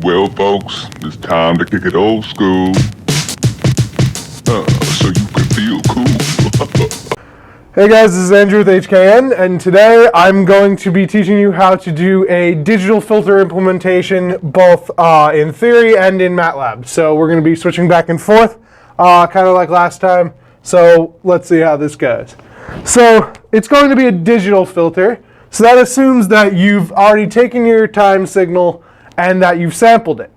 Well, folks, it's time to kick it old school. So you can feel cool. Hey guys, this is Andrew with HKN, and today I'm going to be teaching you how to do a digital filter implementation both in theory and in Matlab. So we're going to be switching back and forth, kind of like last time. So let's see how this goes. So it's going to be a digital filter. So that assumes that you've already taken your time signal and that you've sampled it.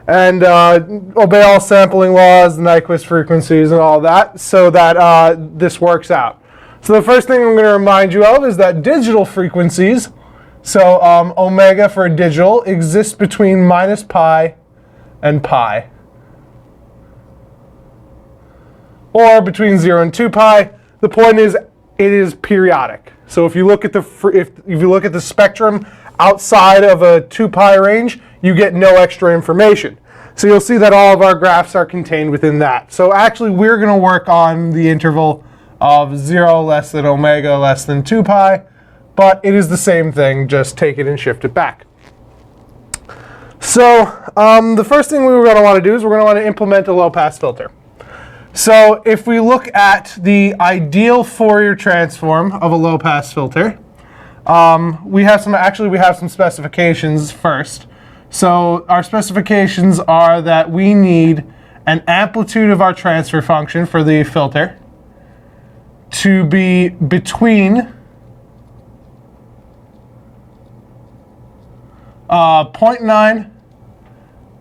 And obey all sampling laws, the Nyquist frequencies, and all that, so that this works out. So the first thing I'm going to remind you of is that digital frequencies, so omega for digital, exists between minus pi and pi, or between 0 and 2 pi. The point is, it is periodic. So if you look at the if you look at the spectrum outside of a 2 pi range, you get no extra information. So you'll see that all of our graphs are contained within that. So actually, we're going to work on the interval of 0 less than omega less than 2 pi, but it is the same thing, just take it and shift it back. So the first thing we're going to want to do is we're going to want to implement a low-pass filter. So if we look at the ideal Fourier transform of a low-pass filter, we have some specifications first. So our specifications are that we need an amplitude of our transfer function for the filter to be between 0.9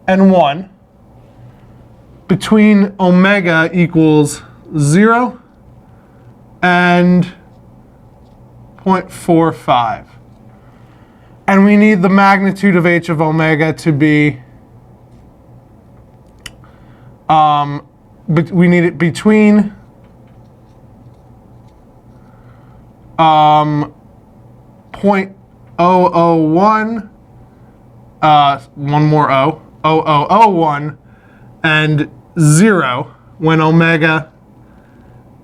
and 1, between omega equals 0 and 0.45. And we need the magnitude of h of omega to be, we need it between 0.001, one more O, 0001, and 0 when omega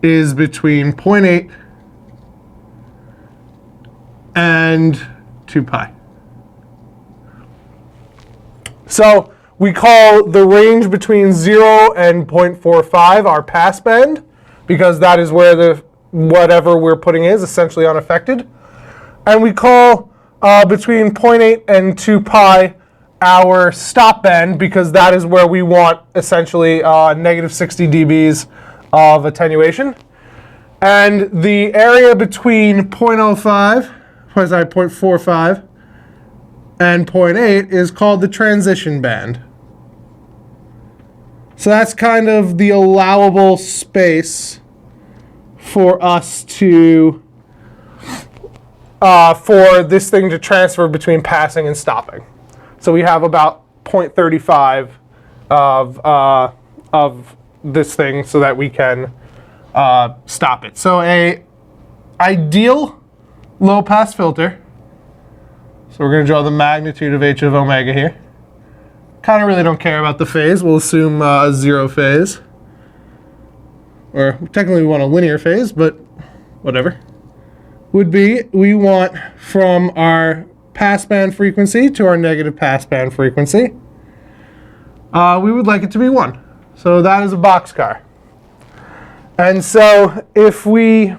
is between 0.8 and 2 pi. So we call the range between 0 and 0.45 our pass band, because that is where the whatever we're putting is essentially unaffected. And we call between 0.8 and 2 pi our stop band, because that is where we want essentially negative 60 dBs of attenuation. And the area between 0.45 and 0.8 is called the transition band. So that's kind of the allowable space for us to, for this thing to transfer between passing and stopping. So we have about 0.35 of this thing so that we can stop it. So a ideal low-pass filter. So we're going to draw the magnitude of h of omega here. Kind of really don't care about the phase. We'll assume a 0 phase. Or technically we want a linear phase, but whatever. Would be, we want from our passband frequency to our negative passband frequency, we would like it to be 1. So that is a boxcar. And so if we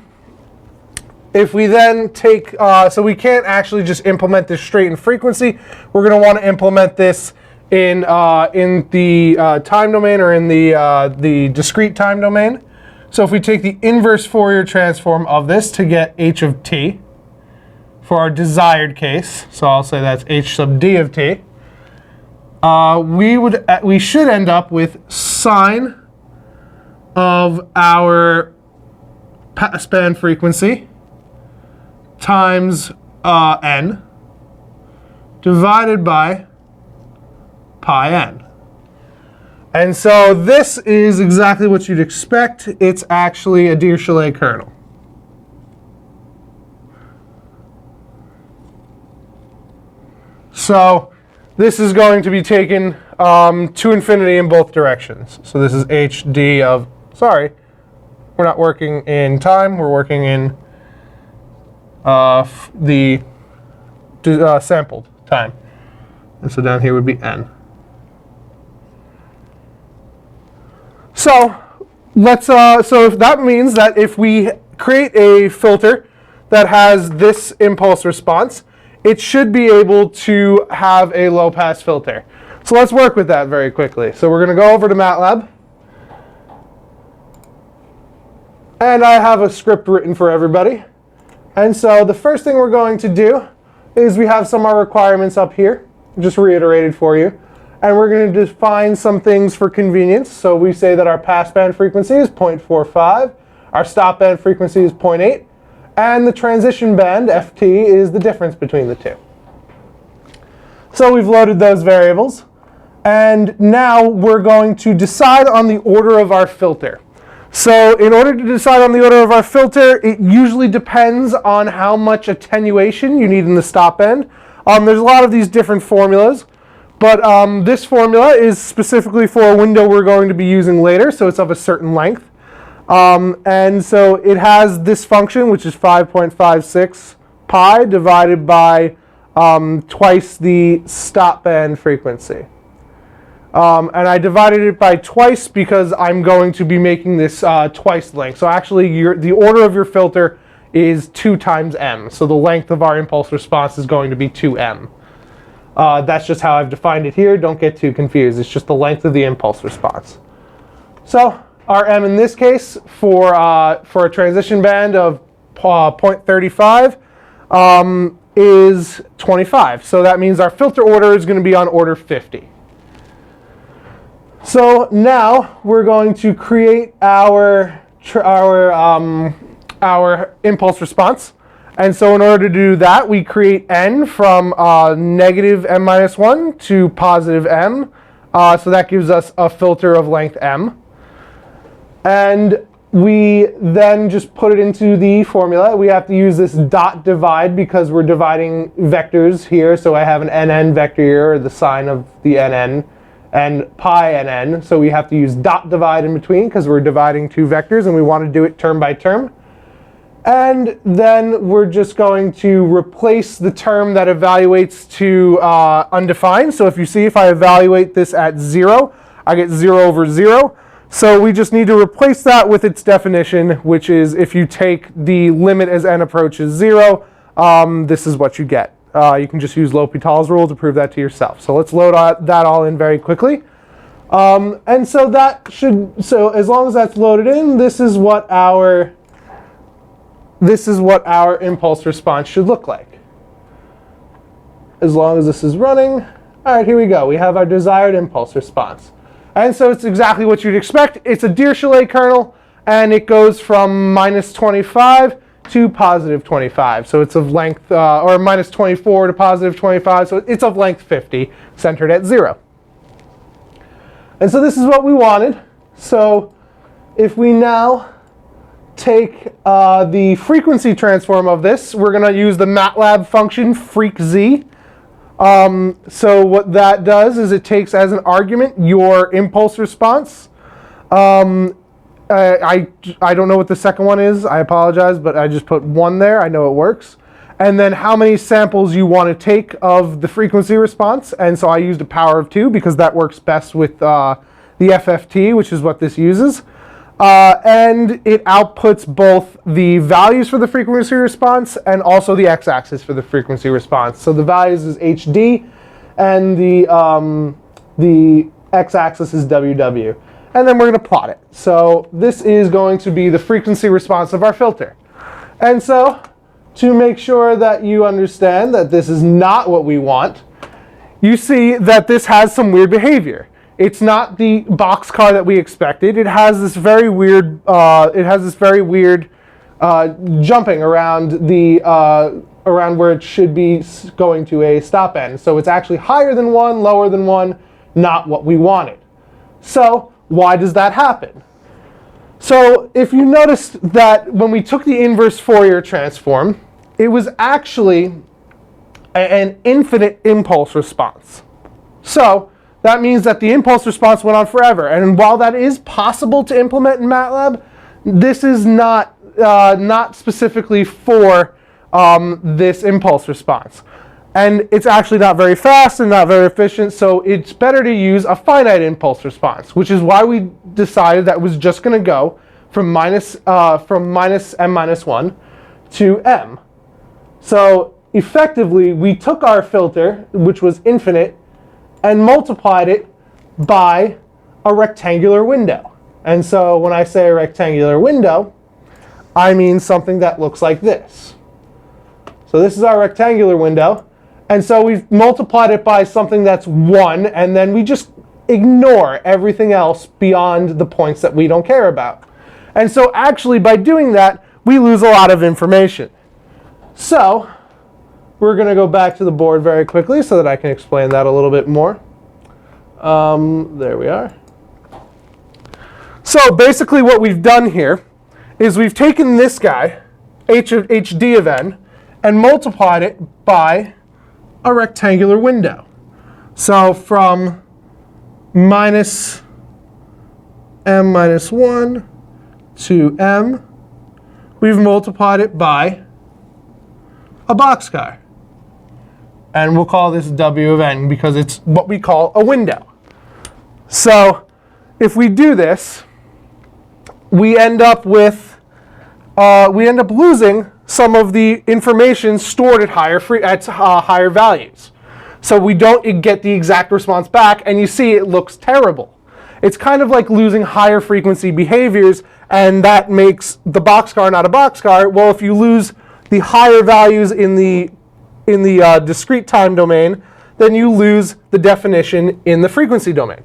then take, so we can't actually just implement this straight in frequency. We're going to want to implement this in the time domain, or in the discrete time domain. So if we take the inverse Fourier transform of this to get h of t for our desired case, so I'll say that's h sub d of t, we should end up with sine of our passband frequency times n divided by pi n. And so this is exactly what you'd expect. It's actually a Dirichlet kernel. So this is going to be taken to infinity in both directions. So this is hd of, sorry, we're not working in time, we're working in the sampled time. And so down here would be n. So so if that means that if we create a filter that has this impulse response, it should be able to have a low pass filter. So let's work with that very quickly. So we're going to go over to Matlab. And I have a script written for everybody. And so the first thing we're going to do is we have some of our requirements up here, just reiterated for you. And we're going to define some things for convenience. So we say that our passband frequency is 0.45, our stopband frequency is 0.8, and the transition band, FT, is the difference between the two. So we've loaded those variables. And now we're going to decide on the order of our filter. So in order to decide on the order of our filter, it usually depends on how much attenuation you need in the stop end. There's a lot of these different formulas, but this formula is specifically for a window we're going to be using later, so it's of a certain length. And so it has this function, which is 5.56 pi divided by twice the stop band frequency. And I divided it by twice because I'm going to be making this twice the length. So actually, the order of your filter is 2 times m. So the length of our impulse response is going to be 2m. That's just how I've defined it here. Don't get too confused. It's just the length of the impulse response. So our m in this case for a transition band of 0.35 is 25. So that means our filter order is going to be on order 50. So now we're going to create our impulse response. And so in order to do that, we create n from negative m minus 1 to positive m. So that gives us a filter of length m. And we then just put it into the formula. We have to use this dot divide because we're dividing vectors here. So I have an nn vector here, or the sign of the nn, and pi nn. So we have to use dot divide in between because we're dividing 2 vectors and we want to do it term by term. And then we're just going to replace the term that evaluates to undefined. So if you see, if I evaluate this at 0, I get 0 over 0. So we just need to replace that with its definition, which is if you take the limit as n approaches 0, this is what you get. You can just use L'Hopital's rule to prove that to yourself. So let's load that all in very quickly. And so so as long as that's loaded in, this is what our impulse response should look like. As long as this is running. All right, here we go. We have our desired impulse response. And so it's exactly what you'd expect. It's a Dirichlet kernel, and it goes from minus 25 to positive 25. So it's of length, or minus 24 to positive 25. So it's of length 50, centered at 0. And so this is what we wanted. So if we now take the frequency transform of this, we're going to use the Matlab function freqz. So what that does is it takes as an argument your impulse response. I don't know what the second one is. I apologize, but I just put 1 there. I know it works. And then how many samples you want to take of the frequency response. And so I used a power of 2 because that works best with the FFT, which is what this uses. And it outputs both the values for the frequency response and also the x-axis for the frequency response. So the values is HD, and the x-axis is WW. And then we're going to plot it. So this is going to be the frequency response of our filter. And so to make sure that you understand that this is not what we want, you see that this has some weird behavior. It's not the boxcar that we expected. It has this very weird. Jumping around around where it should be going to a stop end. So it's actually higher than 1, lower than 1, not what we wanted. So why does that happen? So if you noticed that when we took the inverse Fourier transform, it was actually an infinite impulse response. So that means that the impulse response went on forever. And while that is possible to implement in Matlab, this is not specifically for this impulse response. And it's actually not very fast and not very efficient, so it's better to use a finite impulse response, which is why we decided that was just going to go from minus m minus 1 to m. So effectively, we took our filter, which was infinite, and multiplied it by a rectangular window. And so when I say a rectangular window, I mean something that looks like this. So this is our rectangular window. And so we've multiplied it by something that's 1, and then we just ignore everything else beyond the points that we don't care about. And so actually, by doing that, we lose a lot of information. So we're going to go back to the board very quickly so that I can explain that a little bit more. There we are. So basically what we've done here is we've taken this guy, hd of n, and multiplied it by a rectangular window. So from minus m minus 1 to m, we've multiplied it by a boxcar. And we'll call this w of n because it's what we call a window. So if we do this, we end up losing some of the information stored at higher values. So we don't get the exact response back, and you see it looks terrible. It's kind of like losing higher frequency behaviors, and that makes the boxcar not a boxcar. Well, if you lose the higher values in the discrete time domain, then you lose the definition in the frequency domain.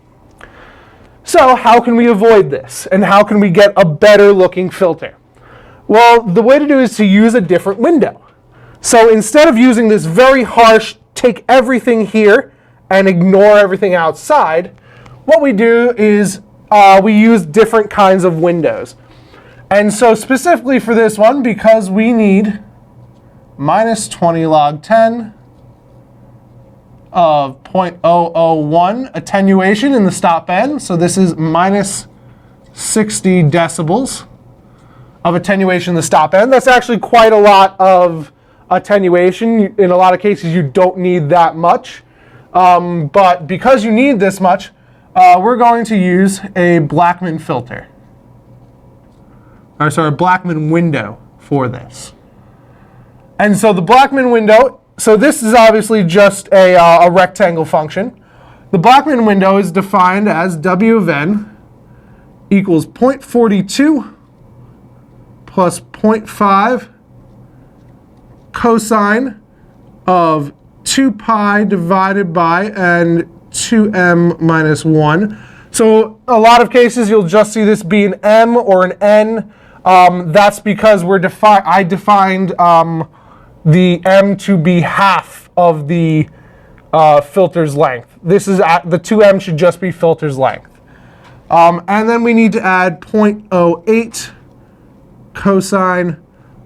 So how can we avoid this? And how can we get a better looking filter? Well, the way to do it is to use a different window. So instead of using this very harsh, take everything here and ignore everything outside, what we do is we use different kinds of windows. And so specifically for this one, because we need minus 20 log 10 of 0.001 attenuation in the stop band. So this is minus 60 decibels of attenuation in the stop band. That's actually quite a lot of attenuation. In a lot of cases, you don't need that much. But because you need this much, we're going to use a Blackman filter. Or sorry, a Blackman window for this. And so the Blackman window, so this is obviously just a rectangle function. The Blackman window is defined as w of n equals 0.42 plus 0.5 cosine of 2 pi divided by and 2m minus 1. So a lot of cases you'll just see this be an m or an n. That's because I defined the m to be half of the filter's length. This is the 2m should just be filter's length. And then we need to add 0.08 cosine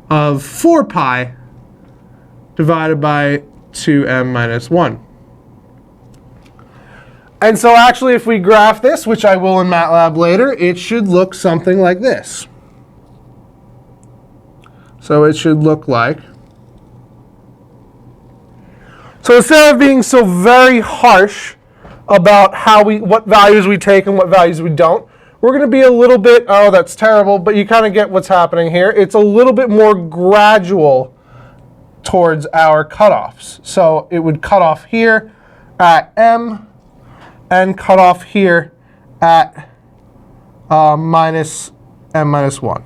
of 4 pi divided by 2m minus 1. And so actually if we graph this, which I will in Matlab later, it should look something like this. So it should look like, so instead of being so very harsh about what values we take and what values we don't, we're going to be a little bit, oh, that's terrible, but you kind of get what's happening here. It's a little bit more gradual towards our cutoffs. So it would cut off here at m and cut off here at minus m minus 1.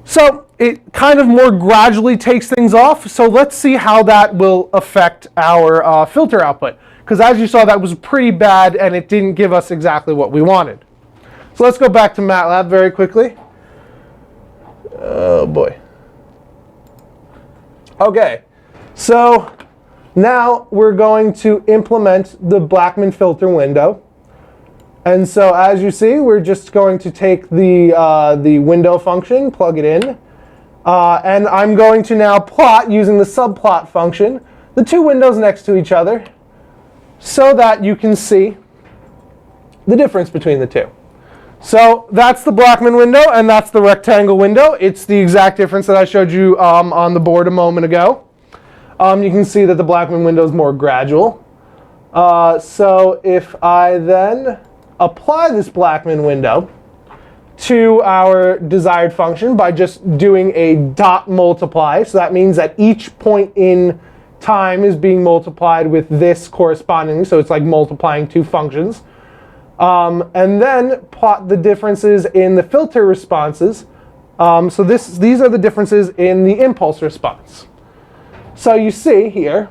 So it kind of more gradually takes things off. So let's see how that will affect our filter output. Because as you saw, that was pretty bad, and it didn't give us exactly what we wanted. So let's go back to Matlab very quickly. Oh, boy. OK, so now we're going to implement the Blackman filter window. And so as you see, we're just going to take the window function, plug it in. And I'm going to now plot, using the subplot function, the two windows next to each other so that you can see the difference between the two. So that's the Blackman window, and that's the rectangle window. It's the exact difference that I showed you on the board a moment ago. You can see that the Blackman window is more gradual. So if I then apply this Blackman window to our desired function by just doing a dot multiply, so that means that each point in time is being multiplied with this correspondingly, so it's like multiplying two functions. And then plot the differences in the filter responses. So these are the differences in the impulse response. So you see here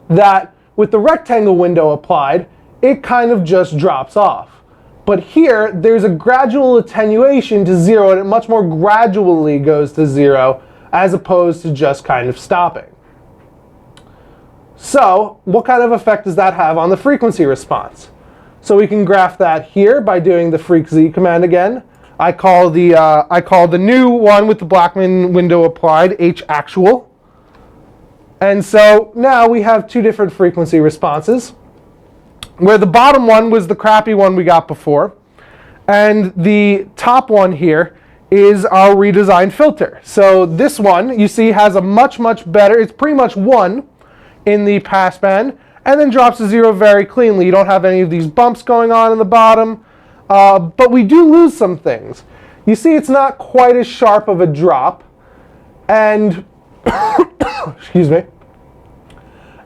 that with the rectangle window applied, it kind of just drops off. But here, there's a gradual attenuation to 0, and it much more gradually goes to 0, as opposed to just kind of stopping. So what kind of effect does that have on the frequency response? So we can graph that here by doing the freq_z command again. I call the new one with the Blackman window applied h actual. And so now we have two different frequency responses, where the bottom one was the crappy one we got before, and the top one here is our redesigned filter. So this one, you see, has a much better, it's pretty much 1 in the passband, and then drops to 0 very cleanly. You don't have any of these bumps going on in the bottom, but we do lose some things. You see, it's not quite as sharp of a drop, and excuse me,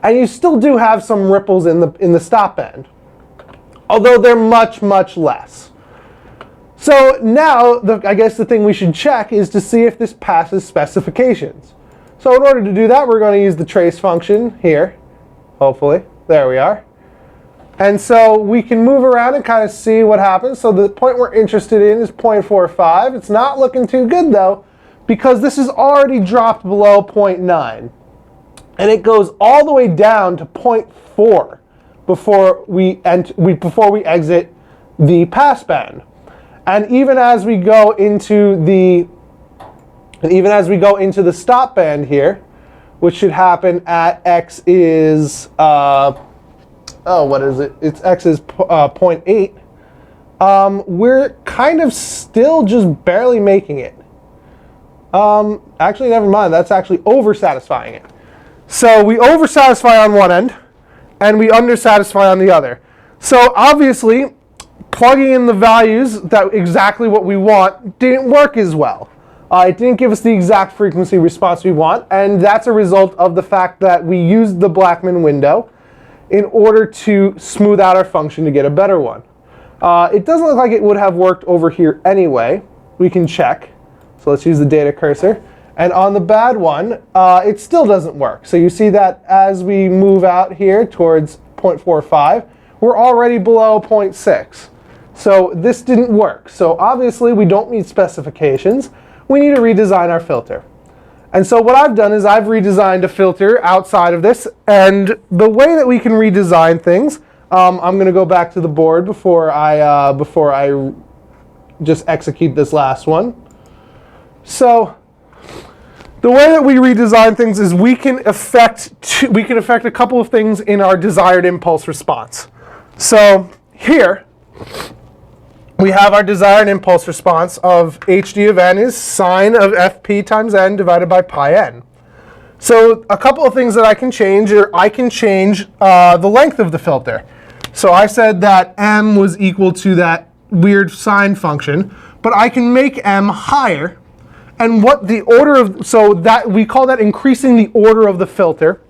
and you still do have some ripples in the stop band, although they're much less. So now, I guess the thing we should check is to see if this passes specifications. So in order to do that, we're going to use the trace function here, hopefully. There we are. And so we can move around and kind of see what happens. So the point we're interested in is 0.45. It's not looking too good, though, because this is already dropped below 0.9. And it goes all the way down to 0.4 before we exit the passband. And even as we go into the stop band here, which should happen at x is what is it? It's x is 0.8. We're kind of still just barely making it. Actually, never mind. That's actually over-satisfying it. So we over-satisfy on one end, and we under-satisfy on the other. So obviously, plugging in the values that exactly what we want didn't work as well. It didn't give us the exact frequency response we want, and that's a result of the fact that we used the Blackman window in order to smooth out our function to get a better one. It doesn't look like it would have worked over here anyway. We can check. So let's use the data cursor. And on the bad one, it still doesn't work. So you see that as we move out here towards 0.45, we're already below 0.6. So this didn't work. So obviously we don't meet specifications. We need to redesign our filter. And so what I've done is I've redesigned a filter outside of this. And the way that we can redesign things, I'm going to go back to the board before I just execute this last one. So the way that we redesign things is we can affect a couple of things in our desired impulse response. So here we have our desired impulse response of hd of n is sine of fp times n divided by pi n. So a couple of things that I can change, or I can change the length of the filter. So I said that m was equal to that weird sine function, but I can make m higher. And what the order of, so that we call that increasing the order of the filter.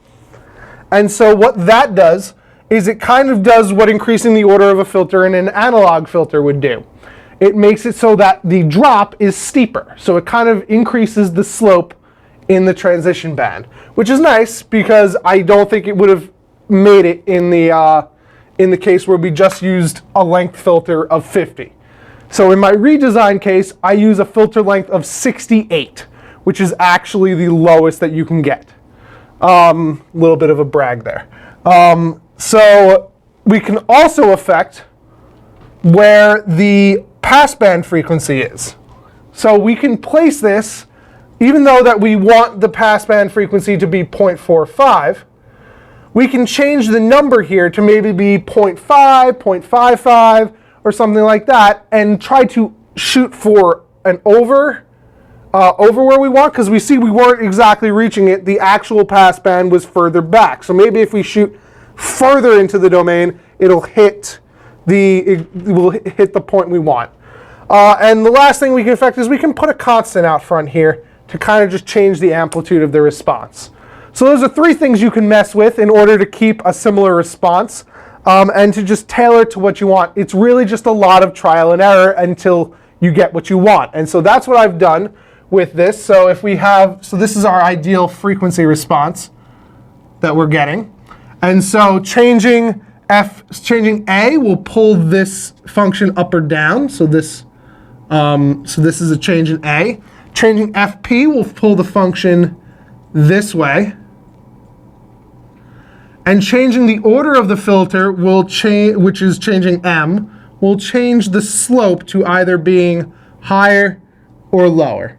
And so what that does is it kind of does what increasing the order of a filter in an analog filter would do. It makes it so that the drop is steeper. So it kind of increases the slope in the transition band, which is nice because I don't think it would have made it in the case where we just used a length filter of 50. So in my redesign case, I use a filter length of 68, which is actually the lowest that you can get. Little bit of a brag there. So we can also affect where the passband frequency is. So we can place this, even though that we want the passband frequency to be 0.45, we can change the number here to maybe be 0.5, 0.55, or something like that, and try to shoot for an over where we want, because we see we weren't exactly reaching it. The actual passband was further back. So maybe if we shoot further into the domain, it will hit the point we want. And the last thing we can affect is we can put a constant out front here to kind of just change the amplitude of the response. So those are 3 things you can mess with in order to keep a similar response and to just tailor it to what you want. It's really just a lot of trial and error until you get what you want. And so that's what I've done with this. So if we have, so this is our ideal frequency response that we're getting. And so changing A will pull this function up or down. So this is a change in A. Changing FP will pull the function this way. And changing the order of the filter will change, which is changing M, will change the slope to either being higher or lower.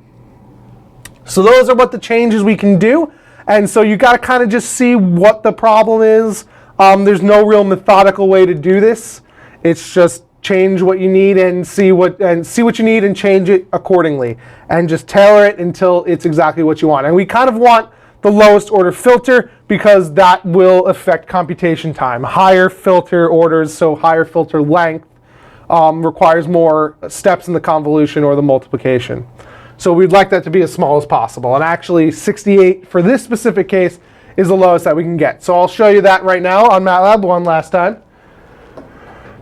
So those are what the changes we can do. And so you got to kind of just see what the problem is. There's no real methodical way to do this. It's just change what you need and see what you need and change it accordingly. And just tailor it until it's exactly what you want. And we kind of want the lowest order filter because that will affect computation time. Higher filter orders, so higher filter length, requires more steps in the convolution or the multiplication. So we'd like that to be as small as possible. And actually 68 for this specific case is the lowest that we can get. So I'll show you that right now on MATLAB one last time.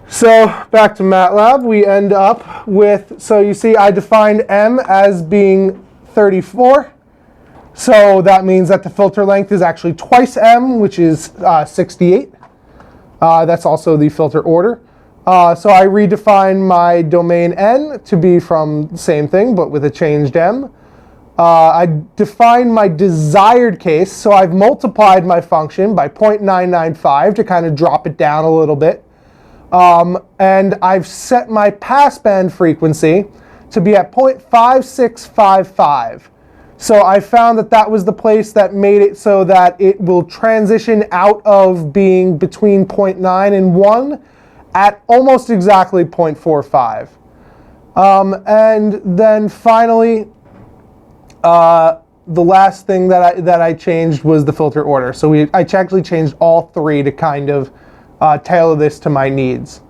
So back to MATLAB, we end up with, so you see I defined M as being 34. So that means that the filter length is actually twice M, which is 68. That's also the filter order. So I redefine my domain N to be from the same thing, but with a changed M. I define my desired case, so I've multiplied my function by 0.995 to kind of drop it down a little bit. And I've set my passband frequency to be at 0.5655. So I found that that was the place that made it so that it will transition out of being between 0.9 and 1 at almost exactly 0.45. And then finally, the last thing that I changed was the filter order. So I actually changed all 3 to kind of tailor this to my needs.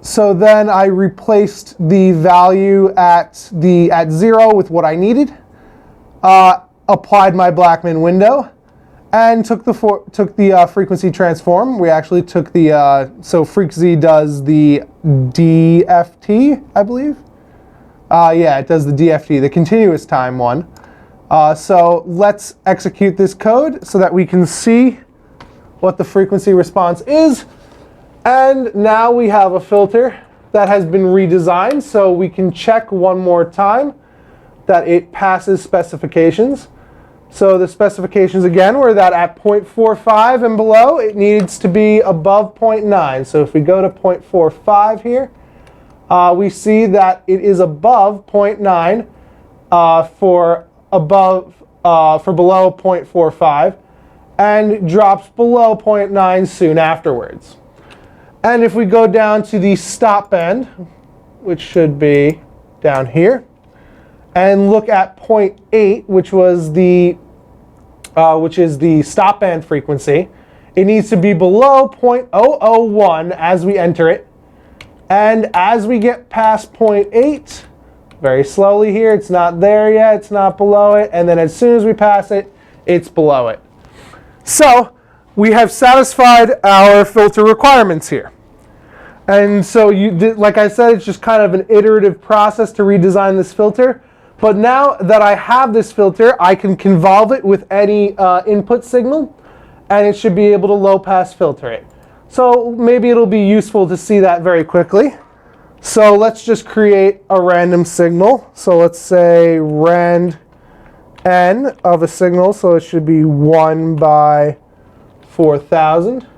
So then I replaced the value at 0 with what I needed, applied my Blackman window, and took the frequency transform. We actually took the, so FreqZ does the DFT, I believe. Yeah, it does the DFT, the continuous time one. So let's execute this code so that we can see what the frequency response is. And now we have a filter that has been redesigned, so we can check one more time that it passes specifications. So the specifications again were that at 0.45 and below, it needs to be above 0.9. So if we go to 0.45 here, we see that it is above 0.9 for below 0.45 and drops below 0.9 soon afterwards. And if we go down to the stop band, which should be down here, and look at 0.8, which is the stop band frequency, it needs to be below 0.001 as we enter it. And as we get past 0.8, very slowly here, it's not there yet, it's not below it, and then as soon as we pass it, it's below it. So we have satisfied our filter requirements here. And so like I said, it's just kind of an iterative process to redesign this filter. But now that I have this filter, I can convolve it with any input signal, and it should be able to low pass filter it. So maybe it'll be useful to see that very quickly. So let's just create a random signal. So let's say rand n of a signal. So it should be 1 by 4,000.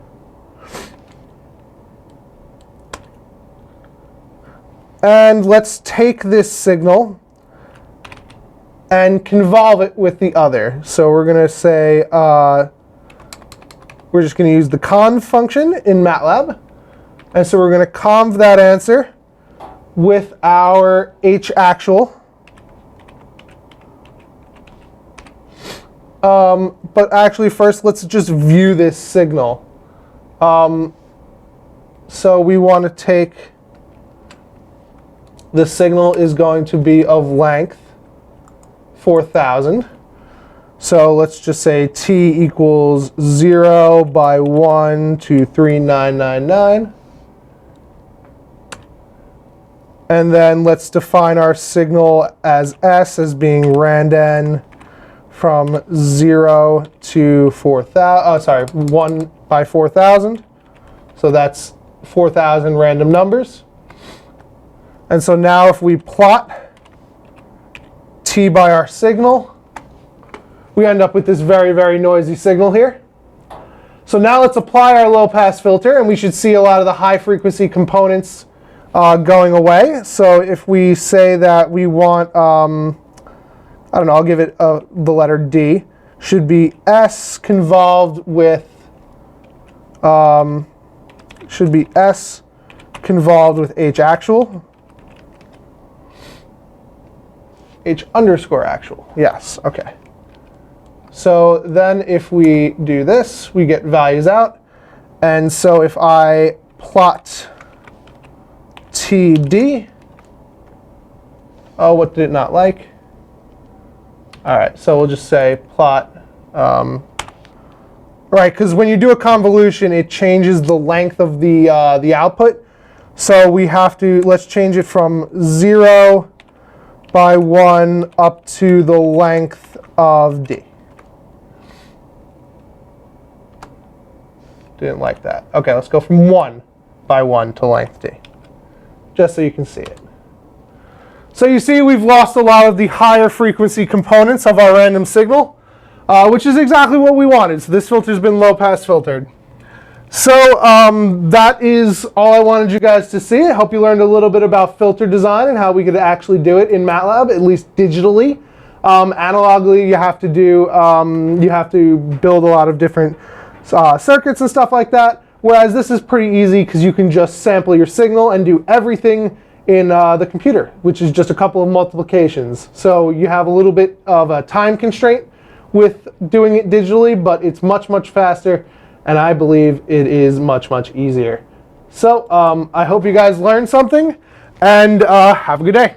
And let's take this signal and convolve it with the other. So we're going to say, we're just going to use the conv function in MATLAB. And so we're going to conv that answer with our H actual. But actually first let's just view this signal. So we want to take, the signal is going to be of length 4,000. So let's just say t equals 0 by 1 to 3999. And then let's define our signal as S as being rand from 0 to 4,000, 1 by 4,000. So that's 4,000 random numbers. And so now if we plot t by our signal, we end up with this very, very noisy signal here. So now let's apply our low-pass filter, and we should see a lot of the high-frequency components going away. So if we say that we want, I don't know, I'll give it the letter D, should be S convolved with, H actual. H underscore actual, yes, okay. So then if we do this, we get values out. And so if I plot TD, oh, what did it not like? All right, so we'll just say plot, right, because when you do a convolution, it changes the length of the output. So we have to, let's change it from 0 by 1 up to the length of D. Didn't like that. Okay, let's go from 1 by 1 to length D, just so you can see it. So you see we've lost a lot of the higher frequency components of our random signal, which is exactly what we wanted. So this filter's been low pass filtered. So that is all I wanted you guys to see. I hope you learned a little bit about filter design and how we could actually do it in Matlab, at least digitally. Analogically, you have to build a lot of different circuits and stuff like that. Whereas this is pretty easy because you can just sample your signal and do everything in the computer, which is just a couple of multiplications. So you have a little bit of a time constraint with doing it digitally, but it's much, much faster. And I believe it is much, much easier. So I hope you guys learned something, and have a good day.